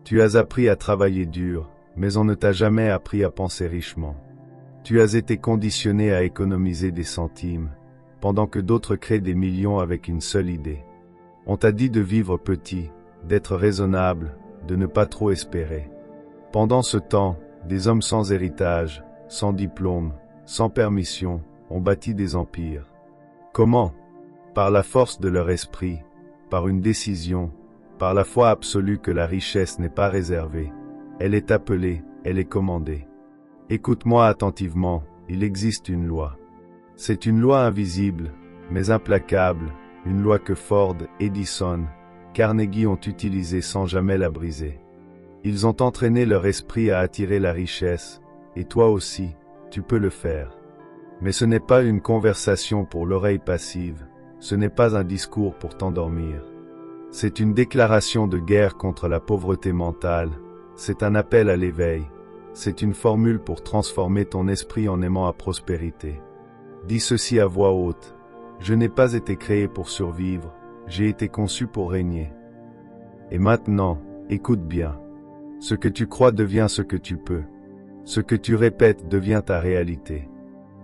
Tu as appris à travailler dur, mais on ne t'a jamais appris à penser richement. Tu as été conditionné à économiser des centimes, pendant que d'autres créent des millions avec une seule idée. On t'a dit de vivre petit, d'être raisonnable, de ne pas trop espérer. Pendant ce temps, des hommes sans héritage, sans diplôme, sans permission, ont bâti des empires. Comment? Par la force de leur esprit, par une décision, par la foi absolue que la richesse n'est pas réservée. Elle est appelée, elle est commandée. Écoute-moi attentivement, il existe une loi. C'est une loi invisible, mais implacable, une loi que Ford, Edison, Carnegie ont utilisée sans jamais la briser. Ils ont entraîné leur esprit à attirer la richesse, et toi aussi, tu peux le faire. Mais ce n'est pas une conversation pour l'oreille passive, ce n'est pas un discours pour t'endormir. C'est une déclaration de guerre contre la pauvreté mentale, c'est un appel à l'éveil, c'est une formule pour transformer ton esprit en aimant à prospérité. Dis ceci à voix haute, je n'ai pas été créé pour survivre, j'ai été conçu pour régner. Et maintenant, écoute bien. Ce que tu crois devient ce que tu peux. Ce que tu répètes devient ta réalité.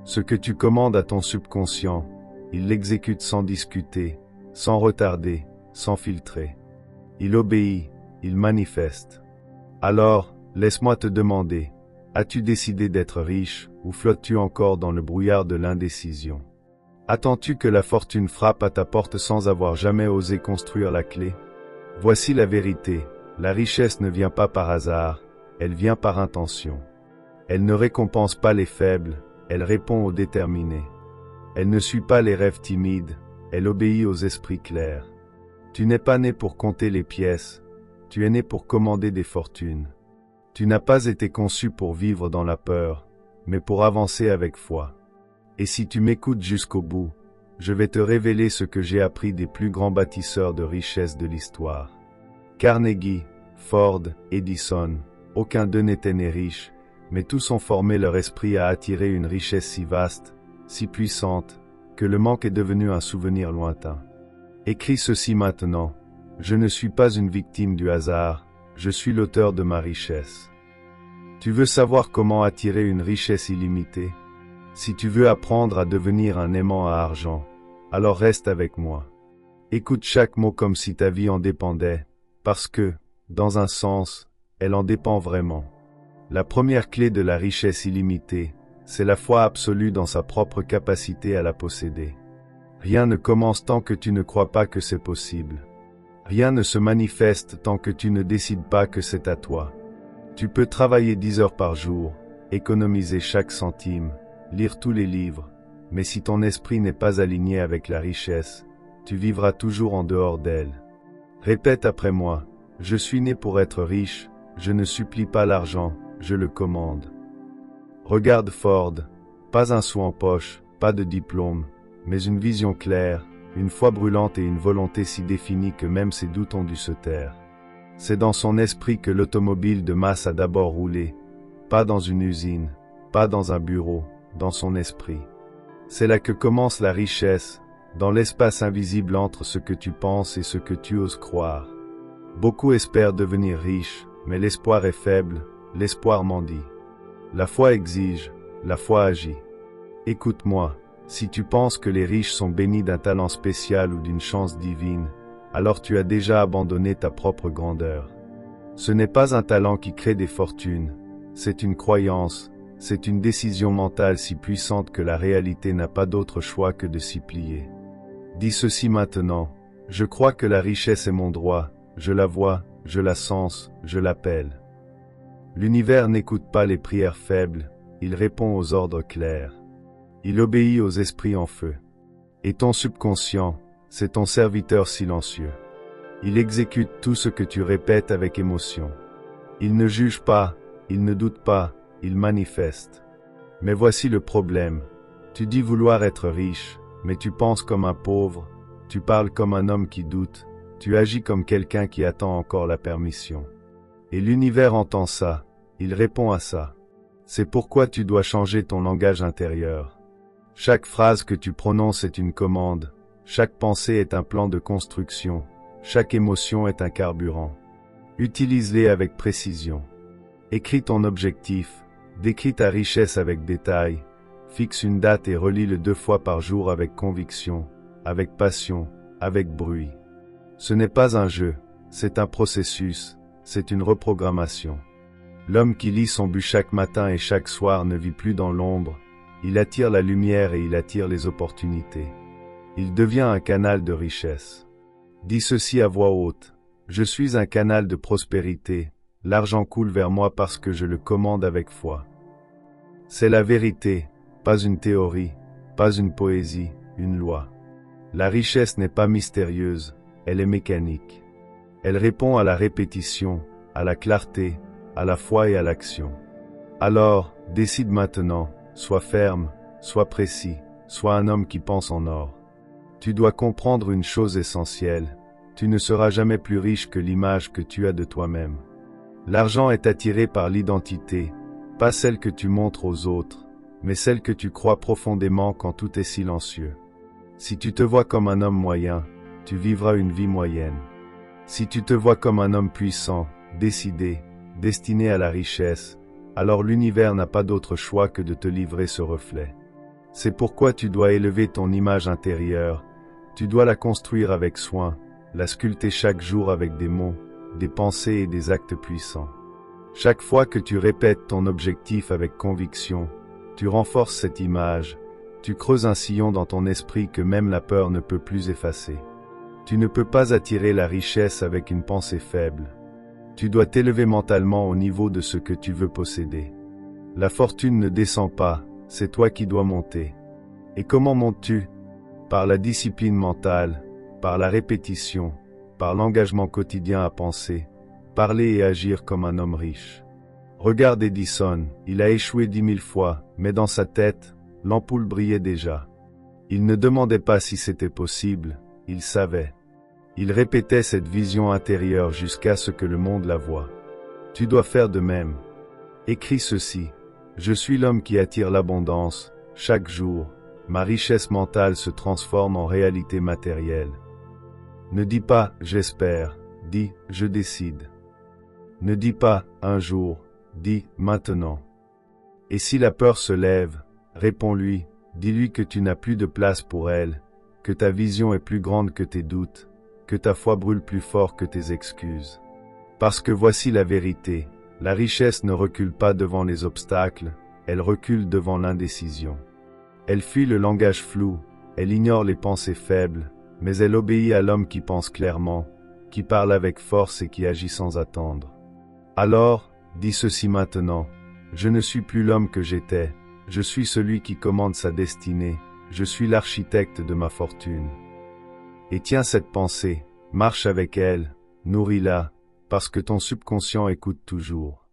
Ce que tu commandes à ton subconscient, il l'exécute sans discuter, sans retarder, sans filtrer. Il obéit, il manifeste. Alors, laisse-moi te demander, as-tu décidé d'être riche ou flottes-tu encore dans le brouillard de l'indécision? Attends-tu que la fortune frappe à ta porte sans avoir jamais osé construire la clé? Voici la vérité, la richesse ne vient pas par hasard, elle vient par intention. Elle ne récompense pas les faibles, elle répond aux déterminés. Elle ne suit pas les rêves timides, elle obéit aux esprits clairs. Tu n'es pas né pour compter les pièces, tu es né pour commander des fortunes. Tu n'as pas été conçu pour vivre dans la peur, mais pour avancer avec foi. Et si tu m'écoutes jusqu'au bout, je vais te révéler ce que j'ai appris des plus grands bâtisseurs de richesse de l'histoire. Carnegie, Ford, Edison, aucun d'eux n'était né riche, mais tous ont formé leur esprit à attirer une richesse si vaste, si puissante, que le manque est devenu un souvenir lointain. Écris ceci maintenant, je ne suis pas une victime du hasard, je suis l'auteur de ma richesse. Tu veux savoir comment attirer une richesse illimitée? Si tu veux apprendre à devenir un aimant à argent, alors reste avec moi. Écoute chaque mot comme si ta vie en dépendait, parce que, dans un sens, elle en dépend vraiment. La première clé de la richesse illimitée, c'est la foi absolue dans sa propre capacité à la posséder. Rien ne commence tant que tu ne crois pas que c'est possible. Rien ne se manifeste tant que tu ne décides pas que c'est à toi. Tu peux travailler 10 heures par jour, économiser chaque centime, lire tous les livres, mais si ton esprit n'est pas aligné avec la richesse, tu vivras toujours en dehors d'elle. Répète après moi, je suis né pour être riche, je ne supplie pas l'argent, je le commande. Regarde Ford, pas un sou en poche, pas de diplôme, mais une vision claire, une foi brûlante et une volonté si définie que même ses doutes ont dû se taire. C'est dans son esprit que l'automobile de masse a d'abord roulé, pas dans une usine, pas dans un bureau, dans son esprit. C'est là que commence la richesse, dans l'espace invisible entre ce que tu penses et ce que tu oses croire. Beaucoup espèrent devenir riches, mais l'espoir est faible, l'espoir mendie. La foi exige, la foi agit. Écoute-moi, si tu penses que les riches sont bénis d'un talent spécial ou d'une chance divine, alors tu as déjà abandonné ta propre grandeur. Ce n'est pas un talent qui crée des fortunes, c'est une croyance, c'est une décision mentale si puissante que la réalité n'a pas d'autre choix que de s'y plier. Dis ceci maintenant, je crois que la richesse est mon droit, je la vois, je la sens, je l'appelle. L'univers n'écoute pas les prières faibles, il répond aux ordres clairs. Il obéit aux esprits en feu. Et ton subconscient, c'est ton serviteur silencieux. Il exécute tout ce que tu répètes avec émotion. Il ne juge pas, il ne doute pas, il manifeste. Mais voici le problème. Tu dis vouloir être riche, mais tu penses comme un pauvre, tu parles comme un homme qui doute, tu agis comme quelqu'un qui attend encore la permission. Et l'univers entend ça, il répond à ça. C'est pourquoi tu dois changer ton langage intérieur. Chaque phrase que tu prononces est une commande, chaque pensée est un plan de construction, chaque émotion est un carburant. Utilise-les avec précision. Écris ton objectif, décris ta richesse avec détail, fixe une date et relis-le 2 fois par jour avec conviction, avec passion, avec bruit. Ce n'est pas un jeu, c'est un processus, c'est une reprogrammation. L'homme qui lit son but chaque matin et chaque soir ne vit plus dans l'ombre, il attire la lumière et il attire les opportunités. Il devient un canal de richesse. Dis ceci à voix haute, je suis un canal de prospérité, l'argent coule vers moi parce que je le commande avec foi. C'est la vérité, pas une théorie, pas une poésie, une loi. La richesse n'est pas mystérieuse, elle est mécanique. Elle répond à la répétition, à la clarté, à la foi et à l'action. Alors, décide maintenant, sois ferme, sois précis, sois un homme qui pense en or. Tu dois comprendre une chose essentielle, tu ne seras jamais plus riche que l'image que tu as de toi-même. L'argent est attiré par l'identité, pas celle que tu montres aux autres, mais celle que tu crois profondément quand tout est silencieux. Si tu te vois comme un homme moyen, tu vivras une vie moyenne. Si tu te vois comme un homme puissant, décidé, destiné à la richesse, alors l'univers n'a pas d'autre choix que de te livrer ce reflet. C'est pourquoi tu dois élever ton image intérieure, tu dois la construire avec soin, la sculpter chaque jour avec des mots, des pensées et des actes puissants. Chaque fois que tu répètes ton objectif avec conviction, tu renforces cette image, tu creuses un sillon dans ton esprit que même la peur ne peut plus effacer. Tu ne peux pas attirer la richesse avec une pensée faible. Tu dois t'élever mentalement au niveau de ce que tu veux posséder. La fortune ne descend pas, c'est toi qui dois monter. Et comment montes-tu? Par la discipline mentale, par la répétition, par l'engagement quotidien à penser, parler et agir comme un homme riche. Regarde Edison, il a échoué 10 000 fois, mais dans sa tête, l'ampoule brillait déjà. Il ne demandait pas si c'était possible, il savait. Il répétait cette vision intérieure jusqu'à ce que le monde la voie. Tu dois faire de même. Écris ceci. Je suis l'homme qui attire l'abondance. Chaque jour, ma richesse mentale se transforme en réalité matérielle. Ne dis pas « j'espère », dis « je décide ». Ne dis pas « un jour », dis « maintenant ». Et si la peur se lève, réponds-lui, dis-lui que tu n'as plus de place pour elle, que ta vision est plus grande que tes doutes, que ta foi brûle plus fort que tes excuses. Parce que voici la vérité, la richesse ne recule pas devant les obstacles, elle recule devant l'indécision. Elle fuit le langage flou, elle ignore les pensées faibles, mais elle obéit à l'homme qui pense clairement, qui parle avec force et qui agit sans attendre. Alors, dis ceci maintenant, je ne suis plus l'homme que j'étais, je suis celui qui commande sa destinée, je suis l'architecte de ma fortune. Et tiens cette pensée, marche avec elle, nourris-la, parce que ton subconscient écoute toujours.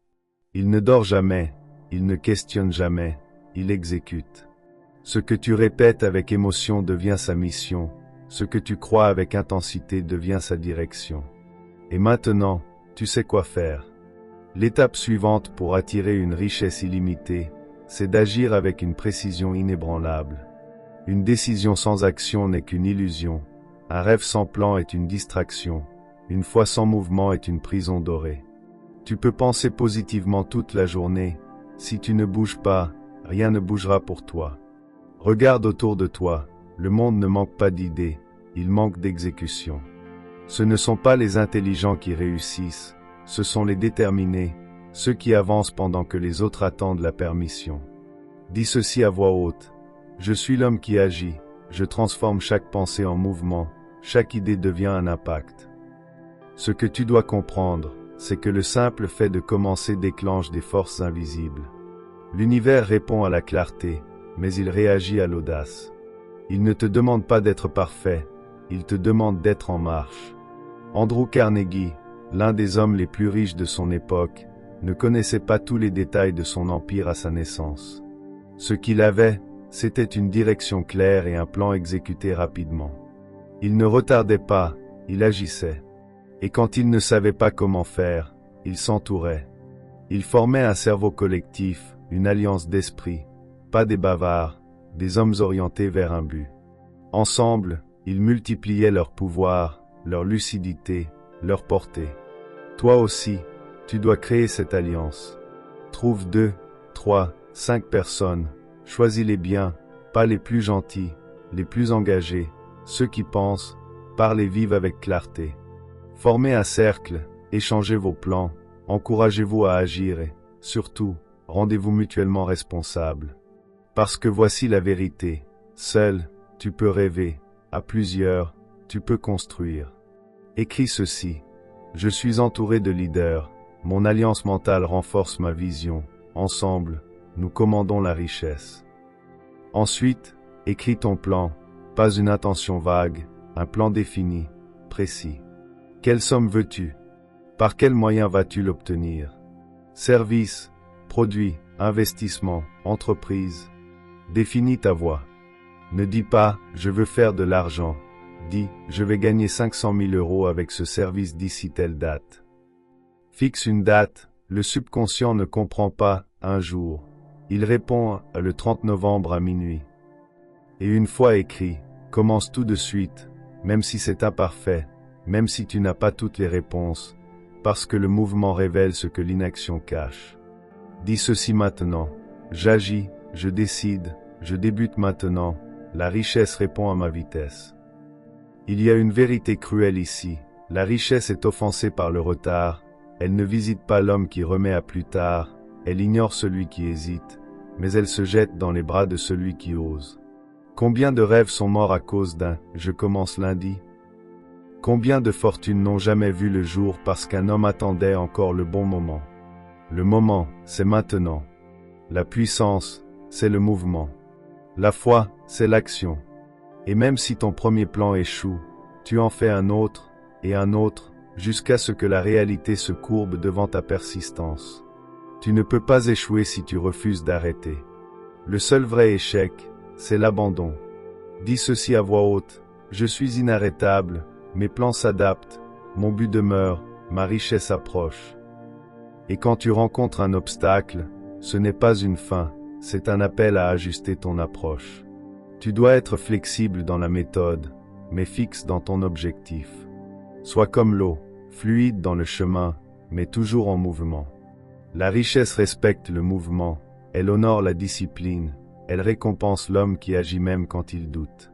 Il ne dort jamais, il ne questionne jamais, il exécute. Ce que tu répètes avec émotion devient sa mission, ce que tu crois avec intensité devient sa direction. Et maintenant, tu sais quoi faire. L'étape suivante pour attirer une richesse illimitée, c'est d'agir avec une précision inébranlable. Une décision sans action n'est qu'une illusion, un rêve sans plan est une distraction, une foi sans mouvement est une prison dorée. Tu peux penser positivement toute la journée, si tu ne bouges pas, rien ne bougera pour toi. Regarde autour de toi, le monde ne manque pas d'idées, il manque d'exécution. Ce ne sont pas les intelligents qui réussissent, ce sont les déterminés, ceux qui avancent pendant que les autres attendent la permission. Dis ceci à voix haute. Je suis l'homme qui agit, je transforme chaque pensée en mouvement, chaque idée devient un impact. Ce que tu dois comprendre, c'est que le simple fait de commencer déclenche des forces invisibles. L'univers répond à la clarté, mais il réagit à l'audace. Il ne te demande pas d'être parfait, il te demande d'être en marche. Andrew Carnegie, l'un des hommes les plus riches de son époque, ne connaissait pas tous les détails de son empire à sa naissance. Ce qu'il avait, c'était une direction claire et un plan exécuté rapidement. Il ne retardait pas, il agissait. Et quand il ne savait pas comment faire, il s'entourait. Il formait un cerveau collectif, une alliance d'esprit, pas des bavards, des hommes orientés vers un but. Ensemble, ils multipliaient leur pouvoir, leur lucidité, leur portée. Toi aussi, tu dois créer cette alliance. Trouve 2, 3, 5 personnes, choisis-les bien, pas les plus gentils, les plus engagés, ceux qui pensent, parlent et vivent avec clarté. Formez un cercle, échangez vos plans, encouragez-vous à agir et, surtout, rendez-vous mutuellement responsables. Parce que voici la vérité, seul, tu peux rêver, à plusieurs, tu peux construire. Écris ceci. Je suis entouré de leaders, mon alliance mentale renforce ma vision, ensemble, nous commandons la richesse. Ensuite, écris ton plan, pas une intention vague, un plan défini, précis. Quelle somme veux-tu? Par quels moyens vas-tu l'obtenir? Service, produit, investissement, entreprise. Définis ta voie. Ne dis pas « je veux faire de l'argent ». Dis « je vais gagner 500 000 € avec ce service d'ici telle date ». Fixe une date, le subconscient ne comprend pas « un jour ». Il répond « le 30 novembre à minuit ». Et une fois écrit, commence tout de suite, même si c'est imparfait, même si tu n'as pas toutes les réponses, parce que le mouvement révèle ce que l'inaction cache. Dis ceci maintenant, j'agis, je décide, je débute maintenant, la richesse répond à ma vitesse. Il y a une vérité cruelle ici, la richesse est offensée par le retard, elle ne visite pas l'homme qui remet à plus tard, elle ignore celui qui hésite, mais elle se jette dans les bras de celui qui ose. Combien de rêves sont morts à cause d'un « je commence lundi » ? Combien de fortunes n'ont jamais vu le jour parce qu'un homme attendait encore le bon moment? Le moment, c'est maintenant. La puissance, c'est le mouvement. La foi, c'est l'action. Et même si ton premier plan échoue, tu en fais un autre, jusqu'à ce que la réalité se courbe devant ta persistance. Tu ne peux pas échouer si tu refuses d'arrêter. Le seul vrai échec, c'est l'abandon. Dis ceci à voix haute, je suis inarrêtable, mes plans s'adaptent, mon but demeure, ma richesse approche. Et quand tu rencontres un obstacle, ce n'est pas une fin, c'est un appel à ajuster ton approche. Tu dois être flexible dans la méthode, mais fixe dans ton objectif. Sois comme l'eau, fluide dans le chemin, mais toujours en mouvement. La richesse respecte le mouvement, elle honore la discipline, elle récompense l'homme qui agit même quand il doute.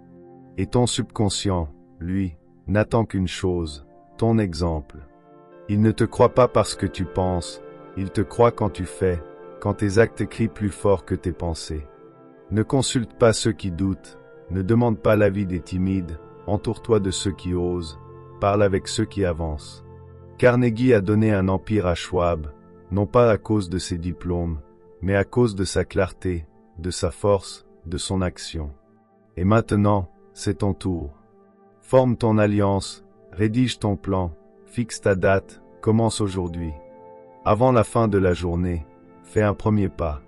Et ton subconscient, lui, n'attend qu'une chose, ton exemple. Il ne te croit pas parce que tu penses, il te croit quand tu fais, quand tes actes crient plus fort que tes pensées. Ne consulte pas ceux qui doutent, ne demande pas l'avis des timides, entoure-toi de ceux qui osent, parle avec ceux qui avancent. Carnegie a donné un empire à Schwab, non pas à cause de ses diplômes, mais à cause de sa clarté, de sa force, de son action. Et maintenant, c'est ton tour. Forme ton alliance, rédige ton plan, fixe ta date, commence aujourd'hui. Avant la fin de la journée, fais un premier pas.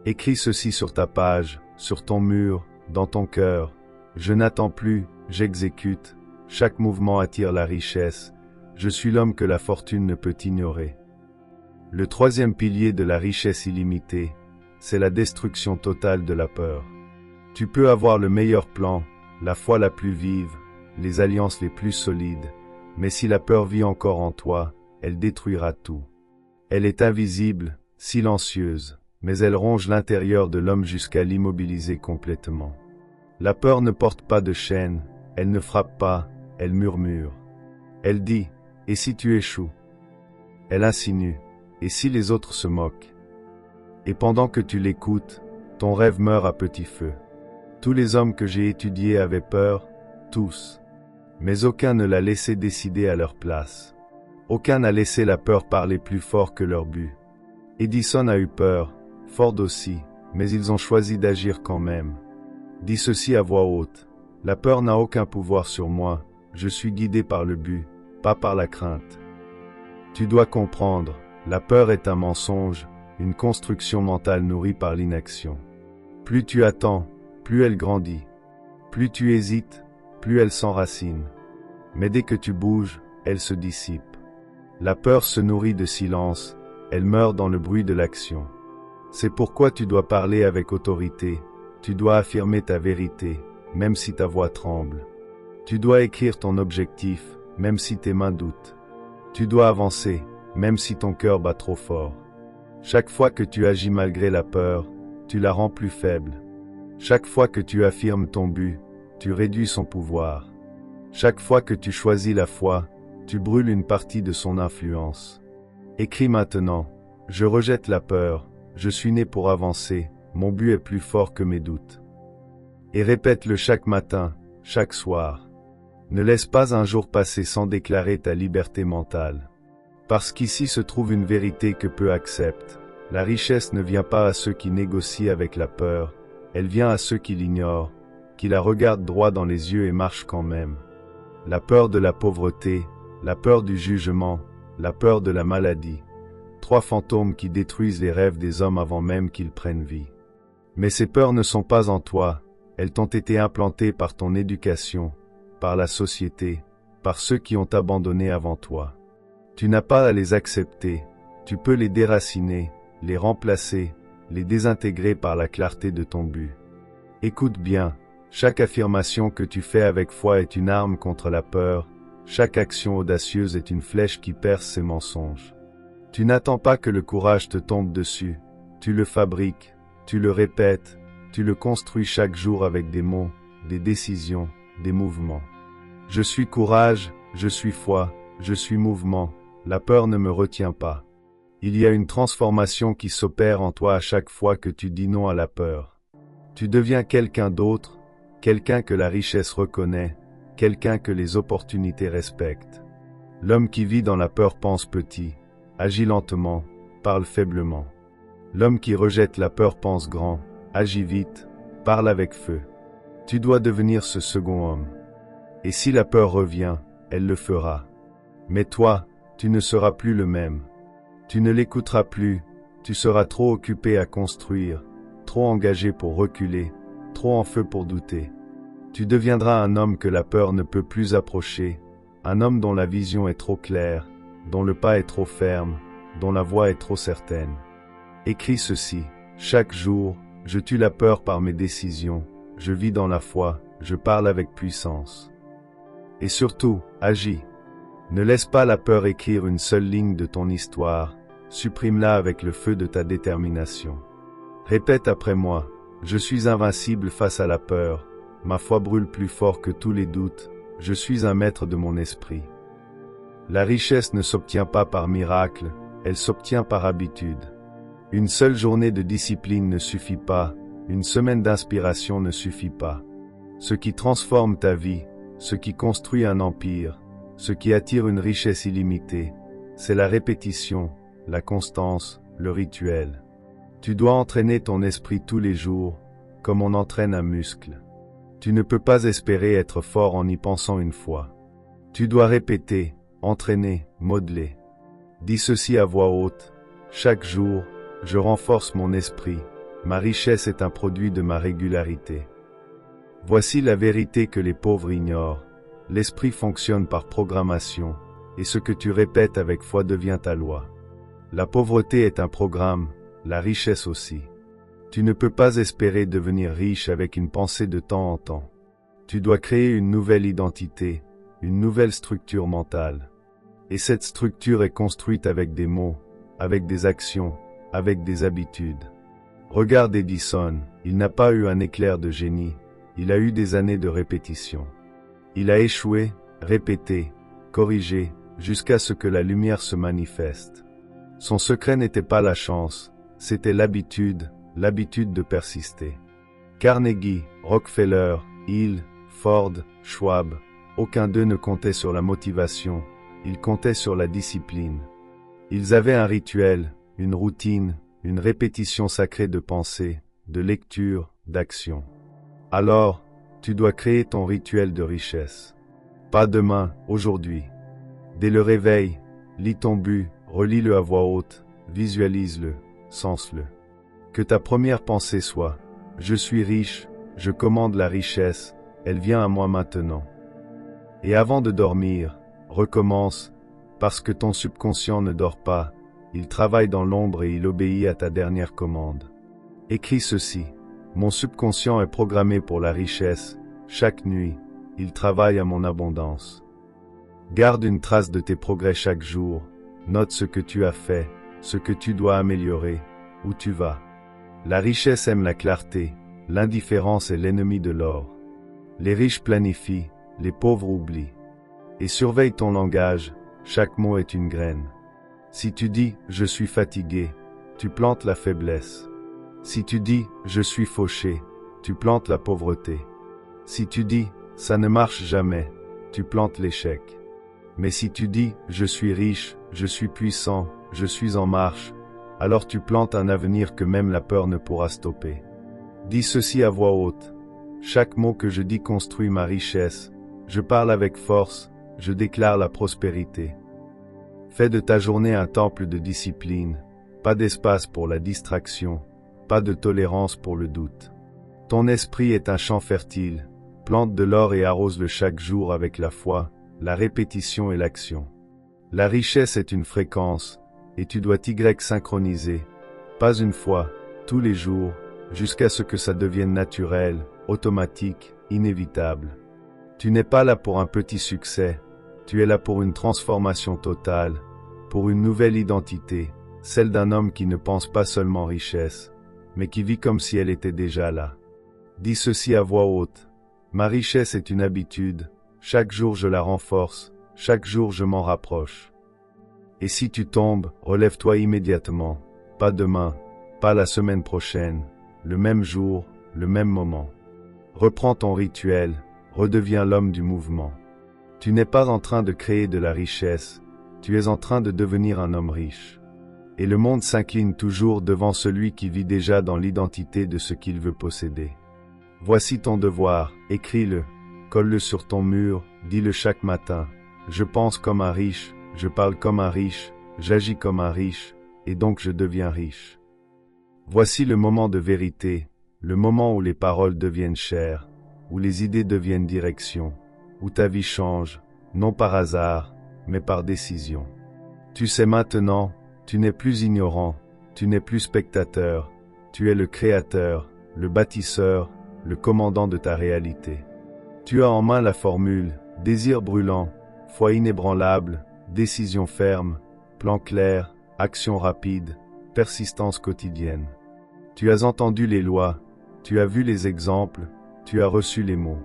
Écris ceci sur ta page, sur ton mur, dans ton cœur. Je n'attends plus, j'exécute. Chaque mouvement attire la richesse. Je suis l'homme que la fortune ne peut ignorer. Le troisième pilier de la richesse illimitée, c'est la destruction totale de la peur. Tu peux avoir le meilleur plan, la foi la plus vive, les alliances les plus solides, mais si la peur vit encore en toi, elle détruira tout. Elle est invisible, silencieuse, mais elle ronge l'intérieur de l'homme jusqu'à l'immobiliser complètement. La peur ne porte pas de chaîne, elle ne frappe pas, elle murmure. Elle dit, « Et si tu échoues ?» Elle insinue, « Et si les autres se moquent ?» Et pendant que tu l'écoutes, ton rêve meurt à petit feu. Tous les hommes que j'ai étudiés avaient peur, tous. Mais aucun ne l'a laissé décider à leur place. Aucun n'a laissé la peur parler plus fort que leur but. Edison a eu peur, Ford aussi, mais ils ont choisi d'agir quand même. Dis ceci à voix haute. La peur n'a aucun pouvoir sur moi, je suis guidé par le but, pas par la crainte. Tu dois comprendre, la peur est un mensonge, une construction mentale nourrie par l'inaction. Plus tu attends, plus elle grandit. Plus tu hésites, plus elle s'enracine. Mais dès que tu bouges, elle se dissipe. La peur se nourrit de silence, elle meurt dans le bruit de l'action. C'est pourquoi tu dois parler avec autorité, tu dois affirmer ta vérité, même si ta voix tremble. Tu dois écrire ton objectif, même si tes mains doutent. Tu dois avancer, même si ton cœur bat trop fort. Chaque fois que tu agis malgré la peur, tu la rends plus faible. Chaque fois que tu affirmes ton but, tu réduis son pouvoir. Chaque fois que tu choisis la foi, tu brûles une partie de son influence. Écris maintenant, je rejette la peur, je suis né pour avancer, mon but est plus fort que mes doutes. Et répète-le chaque matin, chaque soir. Ne laisse pas un jour passer sans déclarer ta liberté mentale. Parce qu'ici se trouve une vérité que peu acceptent. La richesse ne vient pas à ceux qui négocient avec la peur, elle vient à ceux qui l'ignorent, qui la regardent droit dans les yeux et marchent quand même. La peur de la pauvreté, la peur du jugement, la peur de la maladie. 3 fantômes qui détruisent les rêves des hommes avant même qu'ils prennent vie. Mais ces peurs ne sont pas en toi, elles t'ont été implantées par ton éducation, par la société, par ceux qui ont abandonné avant toi. Tu n'as pas à les accepter, tu peux les déraciner, les remplacer, les désintégrer par la clarté de ton but. Écoute bien, chaque affirmation que tu fais avec foi est une arme contre la peur, chaque action audacieuse est une flèche qui perce ses mensonges. Tu n'attends pas que le courage te tombe dessus, tu le fabriques, tu le répètes, tu le construis chaque jour avec des mots, des décisions, des mouvements. Je suis courage, je suis foi, je suis mouvement, la peur ne me retient pas. Il y a une transformation qui s'opère en toi à chaque fois que tu dis non à la peur. Tu deviens quelqu'un d'autre, quelqu'un que la richesse reconnaît, quelqu'un que les opportunités respectent. L'homme qui vit dans la peur pense petit, agit lentement, parle faiblement. L'homme qui rejette la peur pense grand, agit vite, parle avec feu. Tu dois devenir ce second homme. Et si la peur revient, elle le fera. Mais toi, tu ne seras plus le même. Tu ne l'écouteras plus, tu seras trop occupé à construire, trop engagé pour reculer, trop en feu pour douter. Tu deviendras un homme que la peur ne peut plus approcher, un homme dont la vision est trop claire, dont le pas est trop ferme, dont la voix est trop certaine. Écris ceci, chaque jour, je tue la peur par mes décisions, je vis dans la foi, je parle avec puissance. Et surtout, agis. Ne laisse pas la peur écrire une seule ligne de ton histoire, supprime-la avec le feu de ta détermination. Répète après moi, je suis invincible face à la peur, ma foi brûle plus fort que tous les doutes, je suis un maître de mon esprit. La richesse ne s'obtient pas par miracle, elle s'obtient par habitude. Une seule journée de discipline ne suffit pas, une semaine d'inspiration ne suffit pas. Ce qui transforme ta vie, ce qui construit un empire, ce qui attire une richesse illimitée, c'est la répétition, la constance, le rituel. Tu dois entraîner ton esprit tous les jours, comme on entraîne un muscle. Tu ne peux pas espérer être fort en y pensant une fois. Tu dois répéter, entraîner, modeler. Dis ceci à voix haute, chaque jour, je renforce mon esprit, ma richesse est un produit de ma régularité. Voici la vérité que les pauvres ignorent. L'esprit fonctionne par programmation, et ce que tu répètes avec foi devient ta loi. La pauvreté est un programme, la richesse aussi. Tu ne peux pas espérer devenir riche avec une pensée de temps en temps. Tu dois créer une nouvelle identité, une nouvelle structure mentale. Et cette structure est construite avec des mots, avec des actions, avec des habitudes. Regarde Edison, il n'a pas eu un éclair de génie, il a eu des années de répétition. Il a échoué, répété, corrigé, jusqu'à ce que la lumière se manifeste. Son secret n'était pas la chance, c'était l'habitude de persister. Carnegie, Rockefeller, Hill, Ford, Schwab, aucun d'eux ne comptait sur la motivation, ils comptaient sur la discipline. Ils avaient un rituel, une routine, une répétition sacrée de pensée, de lecture, d'action. Alors, tu dois créer ton rituel de richesse. Pas demain, aujourd'hui. Dès le réveil, lis ton but, relis-le à voix haute, visualise-le, sens-le. Que ta première pensée soit « Je suis riche, je commande la richesse, elle vient à moi maintenant ». Et avant de dormir, recommence, parce que ton subconscient ne dort pas, il travaille dans l'ombre et il obéit à ta dernière commande. Écris ceci. Mon subconscient est programmé pour la richesse, chaque nuit, il travaille à mon abondance. Garde une trace de tes progrès chaque jour, Note ce que tu as fait, ce que tu dois améliorer, où tu vas. La richesse aime la clarté, l'indifférence est l'ennemi de l'or. Les riches planifient, les pauvres oublient. Et surveille ton langage, chaque mot est une graine. Si tu dis « je suis fatigué », tu plantes la faiblesse. Si tu dis « je suis fauché », tu plantes la pauvreté. Si tu dis « ça ne marche jamais », tu plantes l'échec. Mais si tu dis « je suis riche, je suis puissant, je suis en marche », alors tu plantes un avenir que même la peur ne pourra stopper. Dis ceci à voix haute. Chaque mot que je dis construit ma richesse. Je parle avec force, je déclare la prospérité. Fais de ta journée un temple de discipline, pas d'espace pour la distraction, pas de tolérance pour le doute. Ton esprit est un champ fertile, plante de l'or et arrose-le chaque jour avec la foi, la répétition et l'action. La richesse est une fréquence, et tu dois t'y synchroniser, pas une fois, tous les jours, jusqu'à ce que ça devienne naturel, automatique, inévitable. Tu n'es pas là pour un petit succès, tu es là pour une transformation totale, pour une nouvelle identité, celle d'un homme qui ne pense pas seulement richesse, mais qui vit comme si elle était déjà là. Dis ceci à voix haute. Ma richesse est une habitude, chaque jour je la renforce, chaque jour je m'en rapproche. Et si tu tombes, relève-toi immédiatement, pas demain, pas la semaine prochaine, le même jour, le même moment. Reprends ton rituel, redeviens l'homme du mouvement. Tu n'es pas en train de créer de la richesse, tu es en train de devenir un homme riche. Et le monde s'incline toujours devant celui qui vit déjà dans l'identité de ce qu'il veut posséder. Voici ton devoir, écris-le, colle-le sur ton mur, dis-le chaque matin. Je pense comme un riche, je parle comme un riche, j'agis comme un riche, et donc je deviens riche. Voici le moment de vérité, le moment où les paroles deviennent chères, où les idées deviennent direction, où ta vie change, non par hasard, mais par décision. Tu sais maintenant, tu n'es plus ignorant, tu n'es plus spectateur, tu es le créateur, le bâtisseur, le commandant de ta réalité. Tu as en main la formule, désir brûlant, foi inébranlable, décision ferme, plan clair, action rapide, persistance quotidienne. Tu as entendu les lois, tu as vu les exemples, tu as reçu les mots.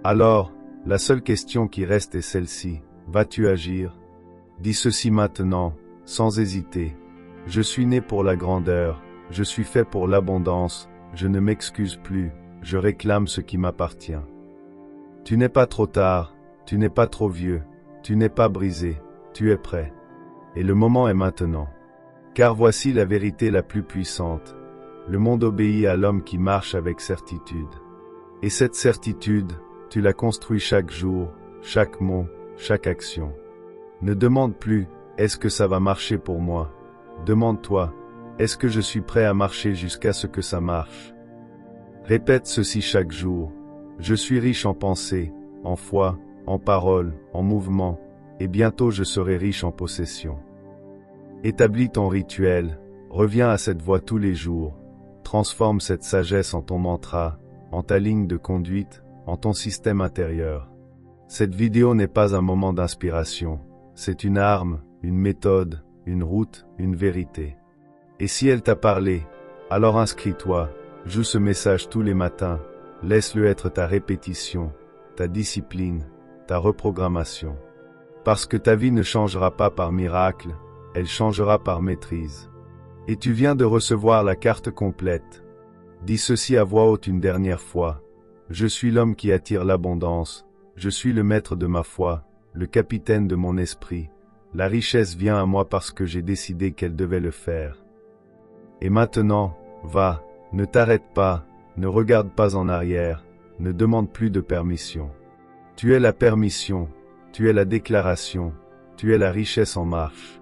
Alors, la seule question qui reste est celle-ci, vas-tu agir? Dis ceci maintenant, sans hésiter. Je suis né pour la grandeur, je suis fait pour l'abondance, je ne m'excuse plus, je réclame ce qui m'appartient. Tu n'es pas trop tard, tu n'es pas trop vieux, tu n'es pas brisé, tu es prêt. Et le moment est maintenant. Car voici la vérité la plus puissante. Le monde obéit à l'homme qui marche avec certitude. Et cette certitude, tu la construis chaque jour, chaque mot, chaque action. Ne demande plus, est-ce que ça va marcher pour moi? Demande-toi, est-ce que je suis prêt à marcher jusqu'à ce que ça marche? Répète ceci chaque jour. Je suis riche en pensée, en foi, en parole, en mouvement, et bientôt je serai riche en possession. Établis ton rituel, reviens à cette voie tous les jours, transforme cette sagesse en ton mantra, en ta ligne de conduite, en ton système intérieur. Cette vidéo n'est pas un moment d'inspiration, c'est une arme, une méthode, une route, une vérité. Et si elle t'a parlé, alors inscris-toi, joue ce message tous les matins, laisse-le être ta répétition, ta discipline, ta reprogrammation. Parce que ta vie ne changera pas par miracle, elle changera par maîtrise. Et tu viens de recevoir la carte complète. Dis ceci à voix haute une dernière fois. Je suis l'homme qui attire l'abondance, je suis le maître de ma foi, le capitaine de mon esprit. La richesse vient à moi parce que j'ai décidé qu'elle devait le faire. Et maintenant, va, ne t'arrête pas, ne regarde pas en arrière, ne demande plus de permission. Tu es la permission, tu es la déclaration, tu es la richesse en marche.